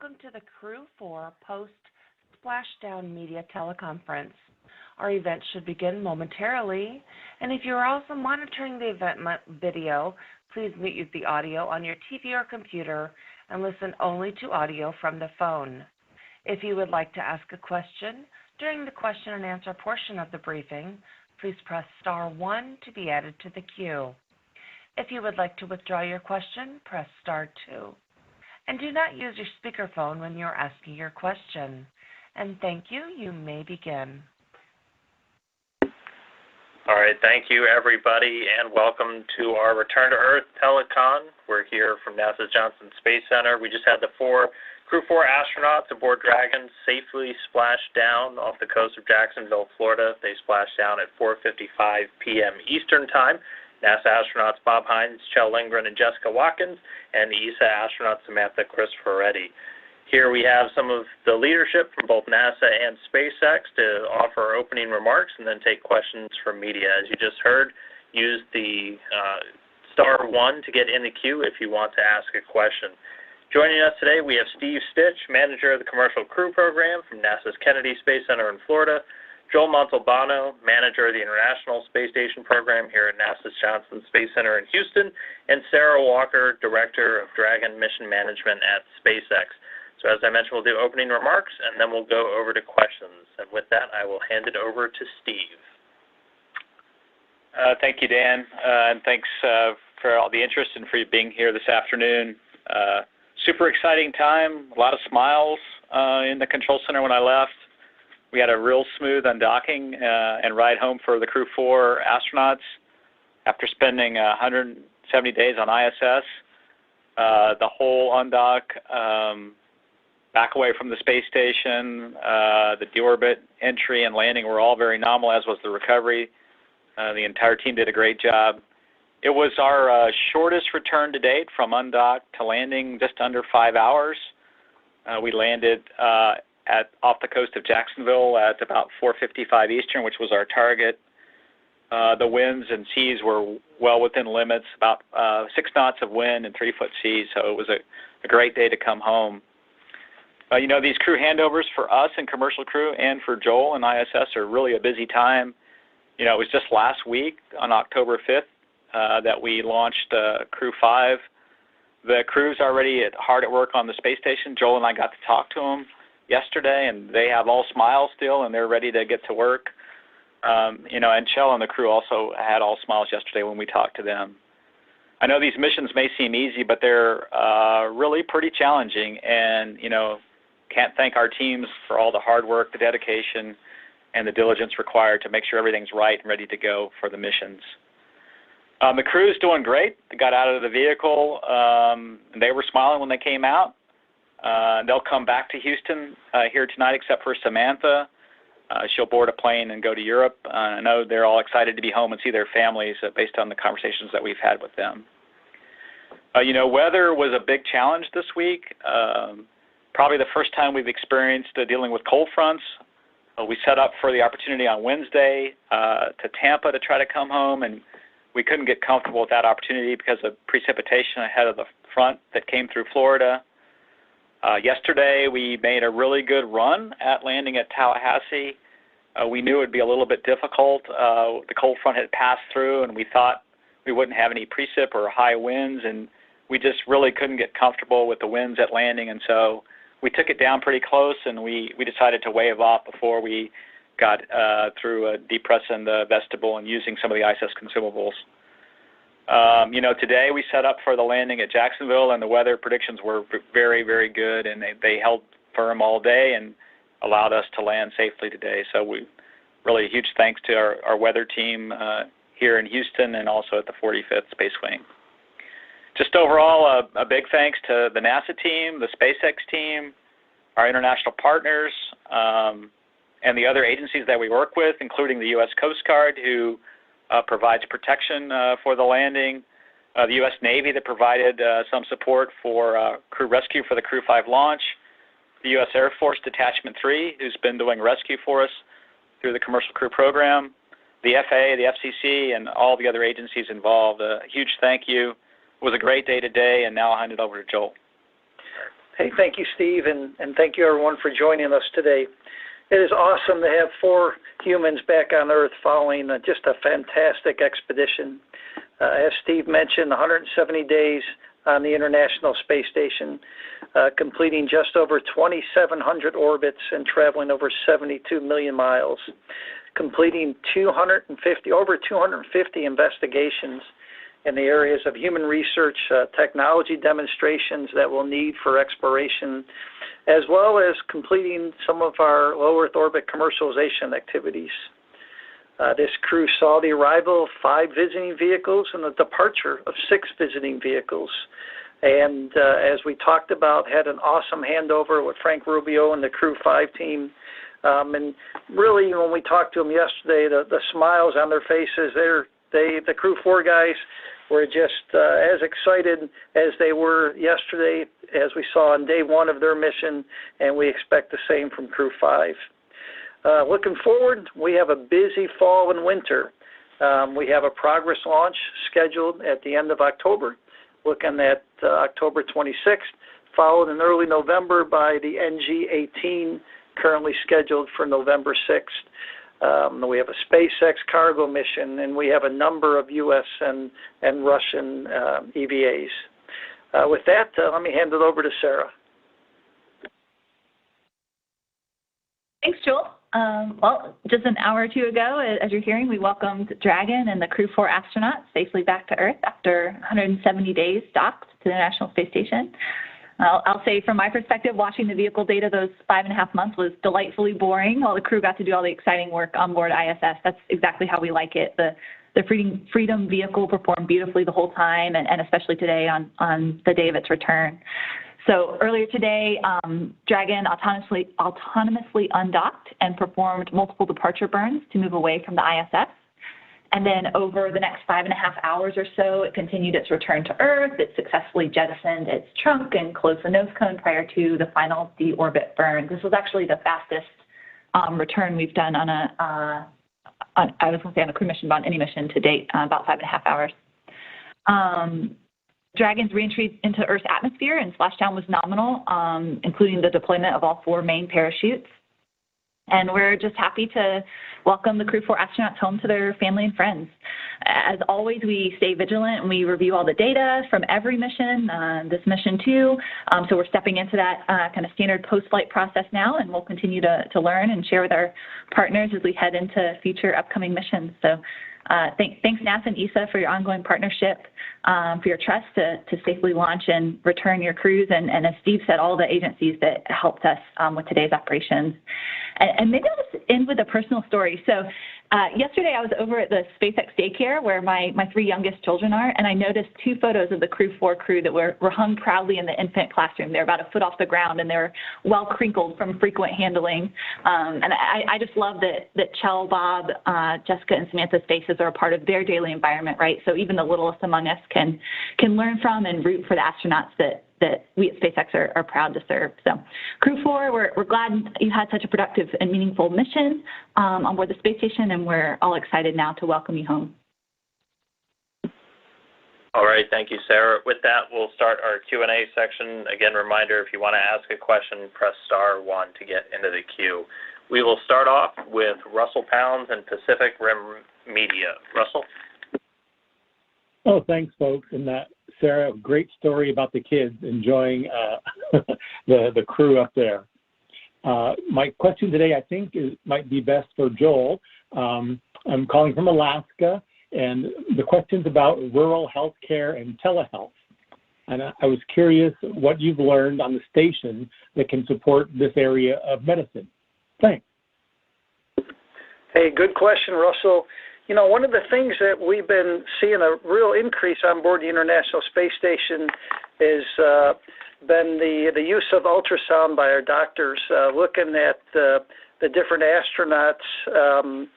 welcome to the Crew-4 post-splashdown media teleconference. Our event should begin momentarily, and if you are also monitoring the event video, please mute the audio on your TV or computer and listen only to audio from the phone. If you would like to ask a question during the question and answer portion of the briefing, please press star 1 to be added to the queue. If you would like to withdraw your question, press star 2. And do not use your speakerphone when you're asking your question. And thank you. You may begin. All right, thank you, everybody, and welcome to our Return to Earth telecon. We're here from NASA's Johnson Space Center. We just had the Crew-4 astronauts aboard Dragon safely splash down off the coast of Jacksonville, Florida. They splashed down at 4:55 p.m. Eastern Time. NASA astronauts Bob Hines, Kjell Lindgren, and Jessica Watkins, and ESA astronaut Samantha Cristoforetti. Here we have some of the leadership from both NASA and SpaceX to offer opening remarks and then take questions from media. As you just heard, use the star 1 to get in the queue if you want to ask a question. Joining us today, we have Steve Stitch, manager of the Commercial Crew Program from NASA's Kennedy Space Center in Florida, Joel Montalbano, manager of the International Space Station Program here at NASA's Johnson Space Center in Houston, and Sarah Walker, director of Dragon Mission Management at SpaceX. So as I mentioned, we'll do opening remarks, and then we'll go over to questions. And with that, I will hand it over to Steve. Thank you, Dan, and thanks for all the interest and for you being here this afternoon. Super exciting time, a lot of smiles in the control center when I left. We had a real smooth undocking and ride home for the Crew-4 astronauts after spending 170 days on ISS. The whole undock, back away from the space station, the deorbit entry and landing were all very nominal, as was the recovery. The entire team did a great job. It was our shortest return to date from undock to landing, just under 5 hours. We landed off the coast of Jacksonville at about 4:55 Eastern, which was our target. The winds and seas were well within limits, about 6 knots of wind and 3-foot seas, so it was a great day to come home. These crew handovers for us and commercial crew and for Joel and ISS are really a busy time. It was just last week on October 5th that we launched Crew-5. The crew's already hard at work on the space station. Joel and I got to talk to them yesterday, and they have all smiles still, and they're ready to get to work. And Kjell and the crew also had all smiles yesterday when we talked to them. I know these missions may seem easy, but they're really pretty challenging, and, can't thank our teams for all the hard work, the dedication, and the diligence required to make sure everything's right and ready to go for the missions. The crew's doing great. They got out of the vehicle, and they were smiling when they came out. They'll come back to Houston here tonight, except for Samantha. She'll board a plane and go to Europe. I know they're all excited to be home and see their families based on the conversations that we've had with them. Weather was a big challenge this week. Probably the first time we've experienced dealing with cold fronts. We set up for the opportunity on Wednesday to Tampa to try to come home, and we couldn't get comfortable with that opportunity because of precipitation ahead of the front that came through Florida. Yesterday, we made a really good run at landing at Tallahassee. We knew it would be a little bit difficult. The cold front had passed through, and we thought we wouldn't have any precip or high winds, and we just really couldn't get comfortable with the winds at landing, and so we took it down pretty close, and we decided to wave off before we got through depressing the vestibule and using some of the ISS consumables. Today we set up for the landing at Jacksonville, and the weather predictions were very, very good, and they held firm all day and allowed us to land safely today. So really huge thanks to our weather team here in Houston and also at the 45th Space Wing. Just overall, a big thanks to the NASA team, the SpaceX team, our international partners, and the other agencies that we work with, including the U.S. Coast Guard, who provides protection for the landing, the U.S. Navy that provided some support for crew rescue for the Crew-5 launch, the U.S. Air Force Detachment 3, who's been doing rescue for us through the Commercial Crew Program, the FAA, the FCC, and all the other agencies involved. A huge thank you. It was a great day today, and now I'll hand it over to Joel. Hey, thank you, Steve, and thank you, everyone, for joining us today. It is awesome to have 4 humans back on Earth following just a fantastic expedition. As Steve mentioned, 170 days on the International Space Station, completing just over 2,700 orbits and traveling over 72 million miles, completing over 250 investigations in the areas of human research, technology demonstrations that we'll need for exploration, as well as completing some of our low Earth orbit commercialization activities. This crew saw the arrival of 5 visiting vehicles and the departure of 6 visiting vehicles. And as we talked about, had an awesome handover with Frank Rubio and the Crew-5 team. And really, when we talked to them yesterday, the smiles on their faces, the Crew-4 guys were just as excited as they were yesterday, as we saw on day 1 of their mission, and we expect the same from Crew-5. Looking forward, we have a busy fall and winter. We have a progress launch scheduled at the end of October, looking at October 26th, followed in early November by the NG-18, currently scheduled for November 6th. We have a SpaceX cargo mission, and we have a number of U.S. and Russian EVAs. With that, let me hand it over to Sarah. Thanks, Joel. Well, just an hour or 2 ago, as you're hearing, we welcomed Dragon and the Crew-4 astronauts safely back to Earth after 170 days docked to the International Space Station. I'll say from my perspective, watching the vehicle data those 5.5 months was delightfully boring while the crew got to do all the exciting work on board ISS. That's exactly how we like it. The Freedom vehicle performed beautifully the whole time, and especially today on the day of its return. So earlier today, Dragon autonomously undocked and performed multiple departure burns to move away from the ISS. And then over the next 5.5 hours or so, it continued its return to Earth. It successfully jettisoned its trunk and closed the nose cone prior to the final deorbit burn. This was actually the fastest return we've done on a crew mission, but on any mission to date, about 5.5 hours. Dragon's reentry into Earth's atmosphere and splashdown was nominal, including the deployment of all 4 main parachutes. And we're just happy to welcome the Crew-4 astronauts home to their family and friends. As always, we stay vigilant and we review all the data from every mission, this mission too. So we're stepping into that kind of standard post-flight process now, and we'll continue to learn and share with our partners as we head into future upcoming missions. So thanks NASA and ESA for your ongoing partnership, for your trust to safely launch and return your crews, and as Steve said, all the agencies that helped us with today's operations. And maybe I'll just end with a personal story. So yesterday I was over at the SpaceX daycare where my 3 youngest children are, and I noticed 2 photos of the Crew-4 crew that were hung proudly in the infant classroom. They're about a foot off the ground, and they're well crinkled from frequent handling. And I just love that Kjell, Bob, Jessica, and Samantha's faces are a part of their daily environment, right? So even the littlest among us can learn from and root for the astronauts that we at SpaceX are proud to serve. So Crew-4, we're glad you had such a productive and meaningful mission on board the space station, and we're all excited now to welcome you home. All right, thank you, Sarah. With that, we'll start our Q&A section. Again, reminder, if you want to ask a question, press *1 to get into the queue. We will start off with Russell Pounds and Pacific Rim Media. Russell? Oh, thanks, folks. And Sarah, great story about the kids enjoying the crew up there. My question today, I think, might be best for Joel. I'm calling from Alaska, and the question's about rural health care and telehealth. And I was curious what you've learned on the station that can support this area of medicine. Thanks. Hey, good question, Russell. You know, one of the things that we've been seeing a real increase on board the International Space Station is been the use of ultrasound by our doctors, looking at the different astronauts'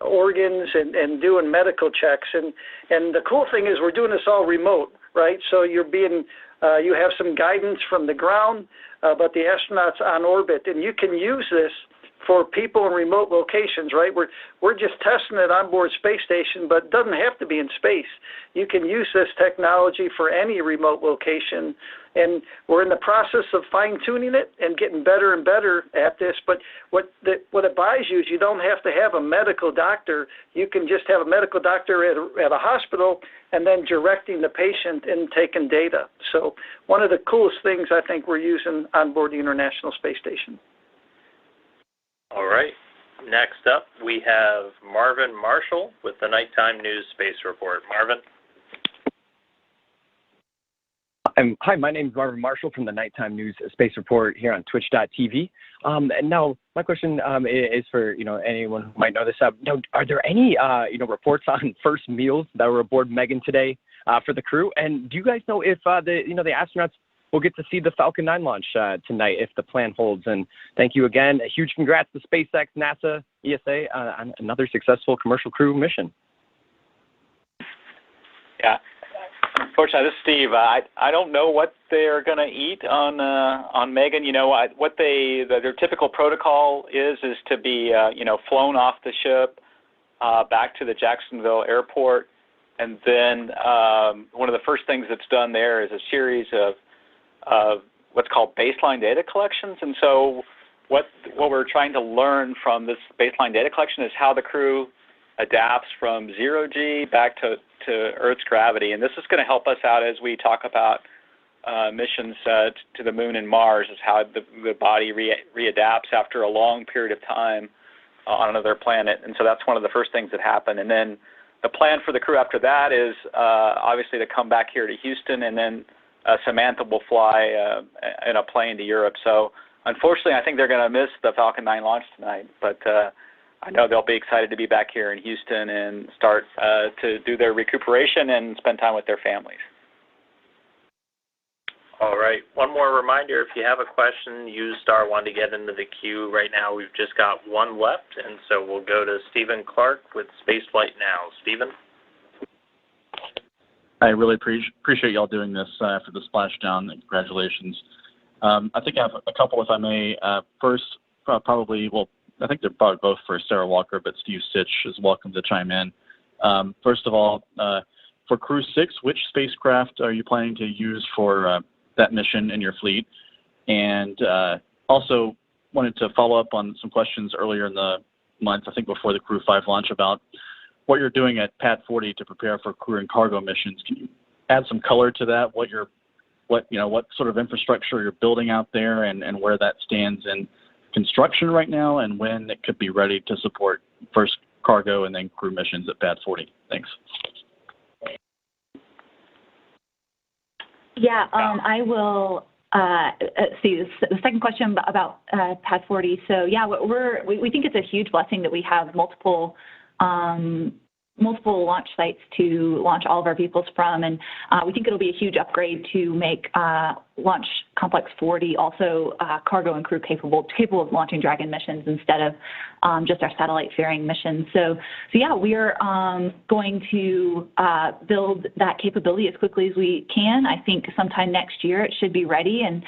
organs and doing medical checks. And the cool thing is we're doing this all remote, right? So you have some guidance from the ground, but the astronauts on orbit, and you can use this for people in remote locations, right? We're just testing it on board space station, but it doesn't have to be in space. You can use this technology for any remote location, and we're in the process of fine-tuning it and getting better and better at this. But what it buys you is you don't have to have a medical doctor. You can just have a medical doctor at a hospital and then directing the patient and taking data. So one of the coolest things I think we're using on board the International Space Station. All right. Next up, we have Marvin Marshall with the Nighttime News Space Report. Marvin? Hi, my name is Marvin Marshall from the Nighttime News Space Report here on Twitch.tv. And now my question is for anyone who might know this. Are there any reports on first meals that were aboard Megan today for the crew? And do you guys know if the astronauts will get to see the Falcon 9 launch tonight if the plan holds? And thank you again. A huge congrats to SpaceX, NASA, ESA on another successful commercial crew mission. Yeah. Unfortunately, this is Steve. I don't know what they're going to eat on Megan. What their typical protocol is to be flown off the ship back to the Jacksonville airport, and then one of the first things that's done there is a series of what's called baseline data collections. And so what we're trying to learn from this baseline data collection is how the crew adapts from 0G back to Earth's gravity. And this is going to help us out as we talk about missions to the moon and Mars, is how the body readapts after a long period of time on another planet. And so that's one of the first things that happen. And then the plan for the crew after that is obviously to come back here to Houston, and then Samantha will fly in a plane to Europe. So unfortunately, I think they're going to miss the Falcon 9 launch tonight, but I know they'll be excited to be back here in Houston and start to do their recuperation and spend time with their families. All right. One more reminder, if you have a question, use *1 to get into the queue. Right now, we've just got one left, and so we'll go to Stephen Clark with Spaceflight Now. Stephen? I really appreciate y'all doing this for the splashdown. Congratulations. I think I have a couple, if I may. First, I think they're probably both for Sarah Walker, but Steve Stitch is welcome to chime in. First of all, for Crew 6, which spacecraft are you planning to use for that mission in your fleet? And also wanted to follow up on some questions earlier in the month, I think before the Crew 5 launch, about what you're doing at Pad 40 to prepare for crew and cargo missions. Can you add some color to that? What sort of infrastructure you're building out there, and where that stands in construction right now, and when it could be ready to support first cargo and then crew missions at Pad 40? Thanks. Yeah, I will see the second question about Pad 40. So yeah, we think it's a huge blessing that we have multiple launch sites to launch all of our vehicles from, and we think it'll be a huge upgrade to make Launch Complex 40 also cargo and crew capable of launching Dragon missions instead of just our satellite-faring missions. So yeah, we are going to build that capability as quickly as we can. I think sometime next year it should be ready, and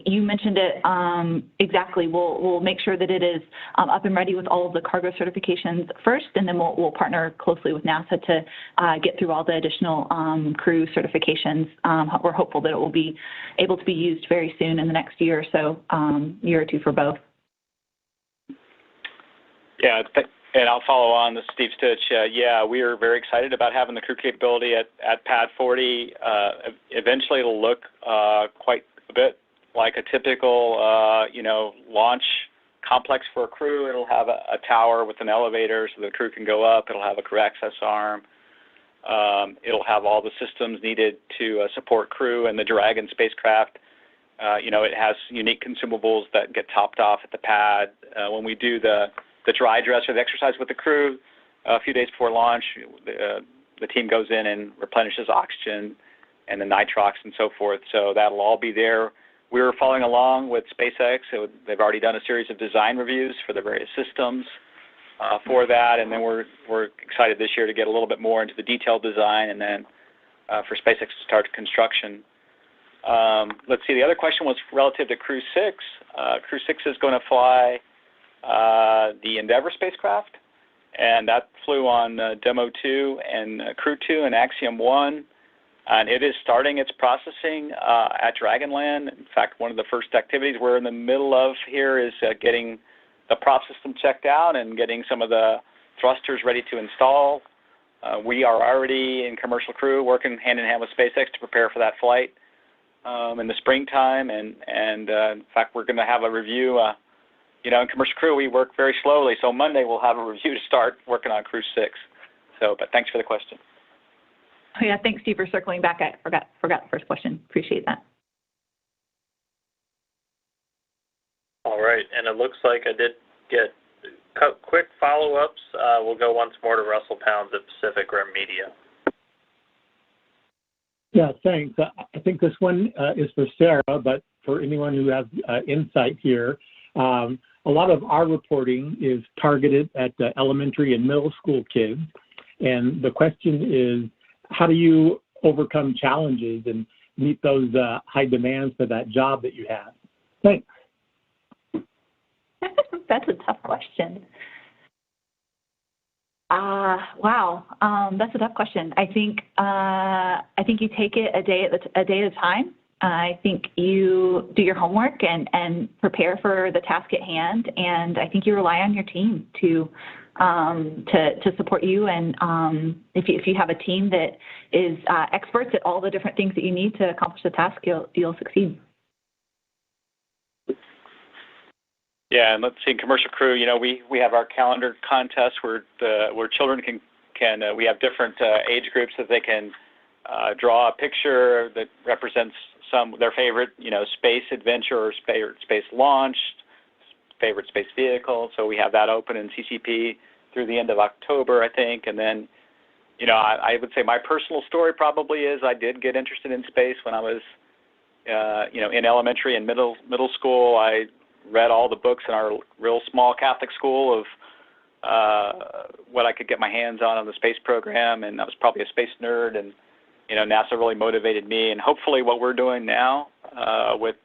you mentioned it exactly. We'll make sure that it is up and ready with all of the cargo certifications first, and then we'll partner closely with NASA to get through all the additional crew certifications. We're hopeful that it will be able to be used very soon in the next year or so, year or two for both. Yeah, and I'll follow on with Steve Stitch. Yeah, we are very excited about having the crew capability at Pad 40. Eventually, it'll look quite a bit like a typical, launch complex for a crew. It'll have a tower with an elevator so the crew can go up. It'll have a crew access arm. It'll have all the systems needed to support crew and the Dragon spacecraft. It has unique consumables that get topped off at the pad. When we do the dry dress or the exercise with the crew a few days before launch, the team goes in and replenishes oxygen and the nitrox and so forth. So that'll all be there. We're following along with SpaceX. So they've already done a series of design reviews for the various systems for that, and then we're excited this year to get a little bit more into the detailed design, and then for SpaceX to start construction. Let's see, the other question was relative to Crew 6. Crew 6 is going to fly the Endeavour spacecraft, and that flew on Demo 2 and Crew-4 and Axiom 1. And it is starting its processing at Dragonland. In fact, one of the first activities we're in the middle of here is getting the prop system checked out and getting some of the thrusters ready to install. We are already in Commercial Crew working hand in hand with SpaceX to prepare for that flight in the springtime. And in fact, we're going to have a review. In Commercial Crew, we work very slowly. So Monday, we'll have a review to start working on Crew 6. But thanks for the question. Oh, yeah, thanks, Steve, for circling back. I forgot the first question. Appreciate that. All right, and it looks like I did get quick follow-ups. We'll go once more to Russell Pounds at Pacific Rim Media. Yeah, thanks. I think this one is for Sarah, but for anyone who has insight here, a lot of our reporting is targeted at elementary and middle school kids, and the question is, how do you overcome challenges and meet those high demands for that job that you have? Thanks. That's a tough question. Wow, that's a tough question. I think you take it a day at a time. I think you do your homework and prepare for the task at hand, and I think you rely on your team to support you. And if you have a team that is experts at all the different things that you need to accomplish the task, you'll succeed. Yeah, and let's see, in Commercial Crew, we have our calendar contest where children can we have different age groups that they can draw a picture that represents their favorite, space adventure or space launch, favorite space vehicle. So we have that open in CCP through the end of October, I think. And then, I would say my personal story probably is I did get interested in space when I was, in elementary and middle school. I read all the books in our real small Catholic school of what I could get my hands on the space program, and I was probably a space nerd, and NASA really motivated me. And hopefully what we're doing now with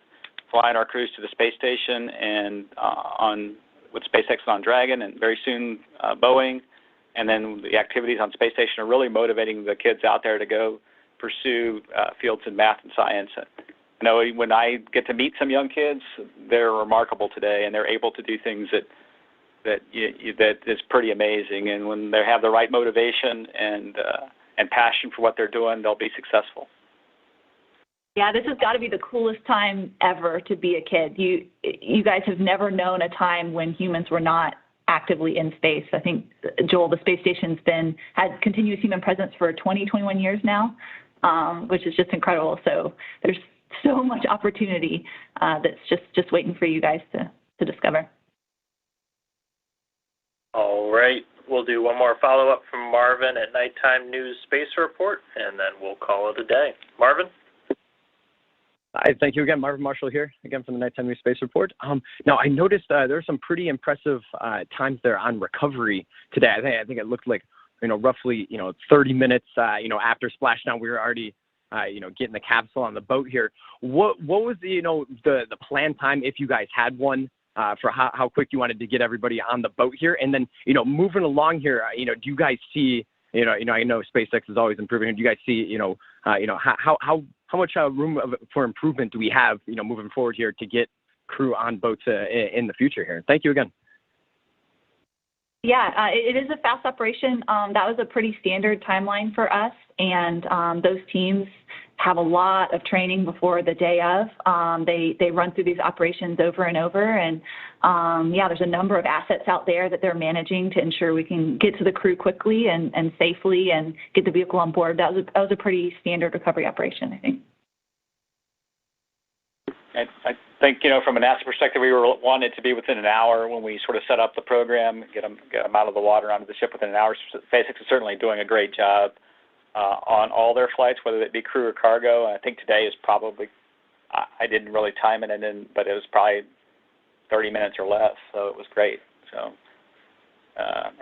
flying our crews to the space station and with SpaceX on Dragon, and very soon Boeing, and then the activities on space station are really motivating the kids out there to go pursue fields in math and science. When I get to meet some young kids, they're remarkable today, and they're able to do things that is pretty amazing. And when they have the right motivation and passion for what they're doing, they'll be successful. Yeah, this has got to be the coolest time ever to be a kid. You guys have never known a time when humans were not actively in space. I think, Joel, the space station's had continuous human presence for 21 years now, which is just incredible. So there's so much opportunity that's just waiting for you guys to discover. All right. We'll do one more follow-up from Marvin at Nighttime News Space Report, and then we'll call it a day. Marvin? Hi, thank you again. Marvin Marshall here, again from the Nighttime News Space Report. Now, I noticed there were some pretty impressive times there on recovery today. I think it looked like, roughly, 30 minutes, after splashdown, we were already, getting the capsule on the boat here. What was the planned time, if you guys had one, for how quick you wanted to get everybody on the boat here? And then, moving along here, do you guys see, I know SpaceX is always improving. Do you guys see, how much room for improvement do we have, moving forward here to get crew on boats in the future here? Thank you again. Yeah, it is a fast operation. That was a pretty standard timeline for us, and those teams have a lot of training before the day of. They run through these operations over and over, and there's a number of assets out there that they're managing to ensure we can get to the crew quickly and safely and get the vehicle on board. That was a pretty standard recovery operation, I think. I think, from a NASA perspective, we wanted to be within an hour when we sort of set up the program, get them out of the water onto the ship within an hour. SpaceX is certainly doing a great job on all their flights, whether it be crew or cargo. I think today is probably, I didn't really time it, but it was probably 30 minutes or less, so it was great. So,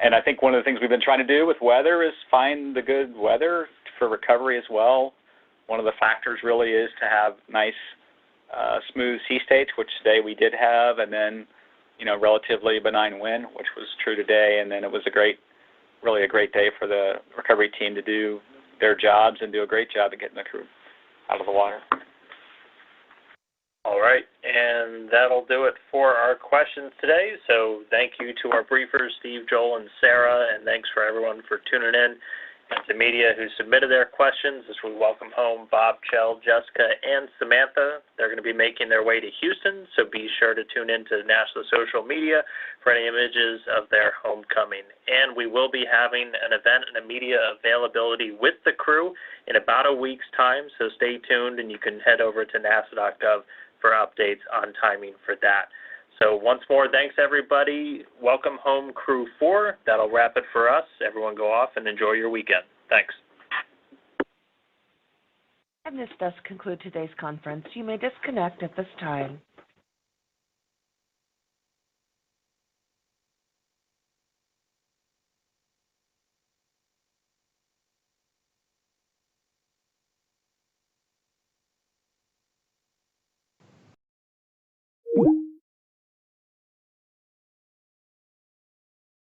and I think one of the things we've been trying to do with weather is find the good weather for recovery as well. One of the factors really is to have nice, smooth sea states, which today we did have, and then relatively benign wind, which was true today, and then it was really a great day for the recovery team to do their jobs and do a great job of getting the crew out of the water. All right, and that'll do it for our questions today. So thank you to our briefers, Steve, Joel, and Sarah, and thanks for everyone for tuning in, and to media who submitted their questions as we welcome home Bob, Kjell, Jessica, and Samantha. They're going to be making their way to Houston, so be sure to tune in to NASA's social media for any images of their homecoming. And we will be having an event and a media availability with the crew in about a week's time, so stay tuned, and you can head over to nasa.gov for updates on timing for that. So once more, thanks everybody. Welcome home, Crew-4. That'll wrap it for us. Everyone go off and enjoy your weekend. Thanks. And this does conclude today's conference. You may disconnect at this time.